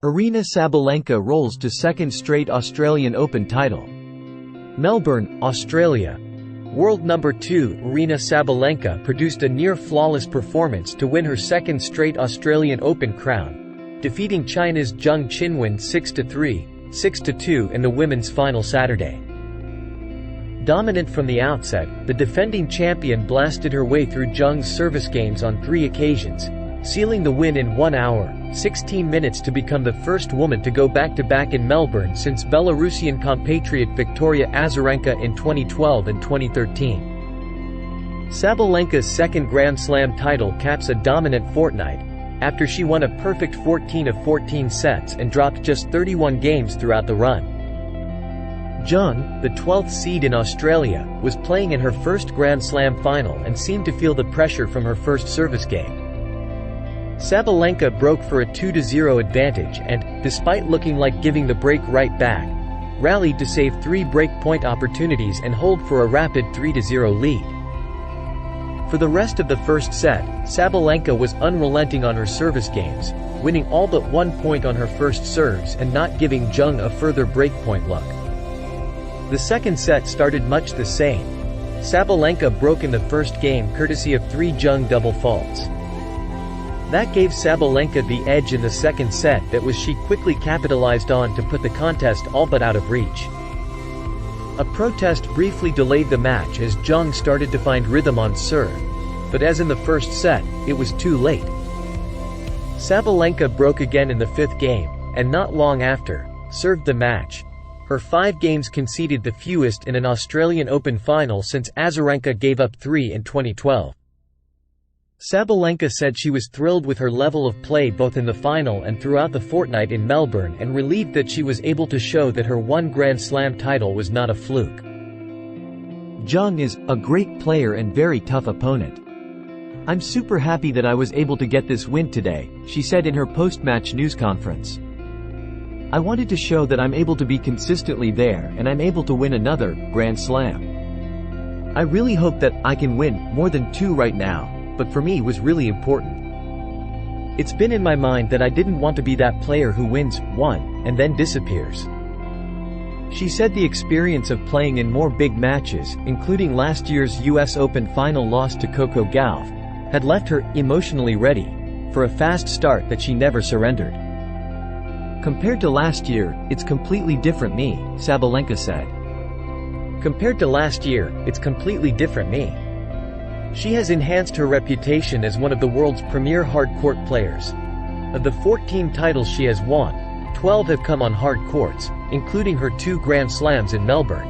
Aryna Sabalenka rolls to second straight Australian Open title. Melbourne, Australia. World number 2 Aryna Sabalenka produced a near-flawless performance to win her second straight Australian Open crown, defeating China's Zheng Qinwen 6-3, 6-2 in the women's final Saturday. Dominant from the outset, the defending champion blasted her way through Zheng's service games on 3 occasions, sealing the win in 1 hour, 16 minutes to become the first woman to go back-to-back in Melbourne since Belarusian compatriot Victoria Azarenka in 2012 and 2013. Sabalenka's second Grand Slam title caps a dominant fortnight, after she won a perfect 14 of 14 sets and dropped just 31 games throughout the run. Zheng, the 12th seed in Australia, was playing in her first Grand Slam final and seemed to feel the pressure from her first service game. Sabalenka broke for a 2-0 advantage and, despite looking like giving the break right back, rallied to save 3 break-point opportunities and hold for a rapid 3-0 lead. For the rest of the first set, Sabalenka was unrelenting on her service games, winning all but 1 point on her first serves and not giving Zheng a further breakpoint luck. The second set started much the same. Sabalenka broke in the first game courtesy of 3 Zheng double faults. That gave Sabalenka the edge in the second set that she quickly capitalized on to put the contest all but out of reach. A protest briefly delayed the match as Zheng started to find rhythm on serve, but as in the first set, it was too late. Sabalenka broke again in the 5th game, and not long after, served the match. Her 5 games conceded the fewest in an Australian Open final since Azarenka gave up 3 in 2012. Sabalenka said she was thrilled with her level of play both in the final and throughout the fortnight in Melbourne and relieved that she was able to show that her 1 Grand Slam title was not a fluke. Zheng is a great player and very tough opponent. I'm super happy that I was able to get this win today, she said in her post-match news conference. I wanted to show that I'm able to be consistently there and I'm able to win another Grand Slam. I really hope that I can win more than 2 right now, but for me was really important. It's been in my mind that I didn't want to be that player who wins 1 and then disappears. She said the experience of playing in more big matches, including last year's US Open final loss to Coco Gauff, had left her emotionally ready for a fast start that she never surrendered. Compared to last year, it's completely different me, Sabalenka said. Compared to last year, it's completely different me. She has enhanced her reputation as one of the world's premier hard-court players. Of the 14 titles she has won, 12 have come on hard courts, including her 2 Grand Slams in Melbourne.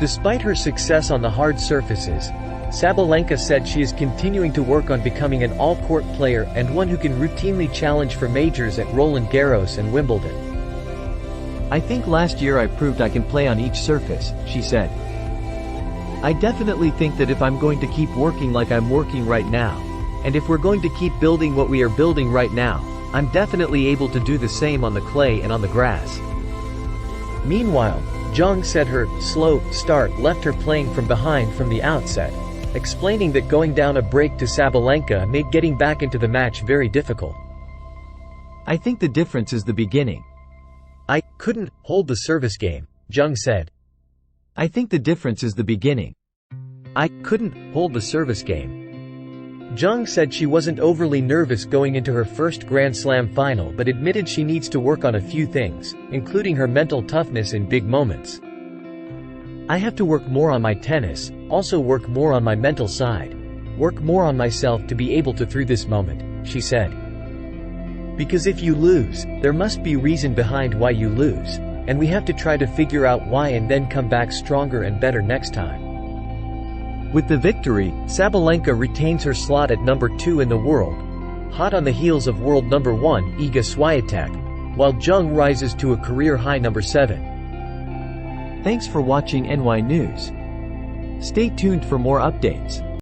Despite her success on the hard surfaces, Sabalenka said she is continuing to work on becoming an all-court player and one who can routinely challenge for majors at Roland Garros and Wimbledon. I think last year I proved I can play on each surface, she said. I definitely think that if I'm going to keep working like I'm working right now, and if we're going to keep building what we are building right now, I'm definitely able to do the same on the clay and on the grass. Meanwhile, Zheng said her slow start left her playing from behind from the outset, explaining that going down a break to Sabalenka made getting back into the match very difficult. I think the difference is the beginning. I couldn't hold the service game, Zheng said. I think the difference is the beginning. I couldn't hold the service game. Zheng said she wasn't overly nervous going into her first Grand Slam final but admitted she needs to work on a few things, including her mental toughness in big moments. I have to work more on my tennis, also work more on my mental side. Work more on myself to be able to through this moment, she said. Because if you lose, there must be reason behind why you lose. And we have to try to figure out why and then come back stronger and better next time. With the victory, Sabalenka retains her slot at number 2 in the world, hot on the heels of world number 1 Iga Swiatek, while Zheng rises to a career high number 7. Thanks for watching NY News. Stay tuned for more updates.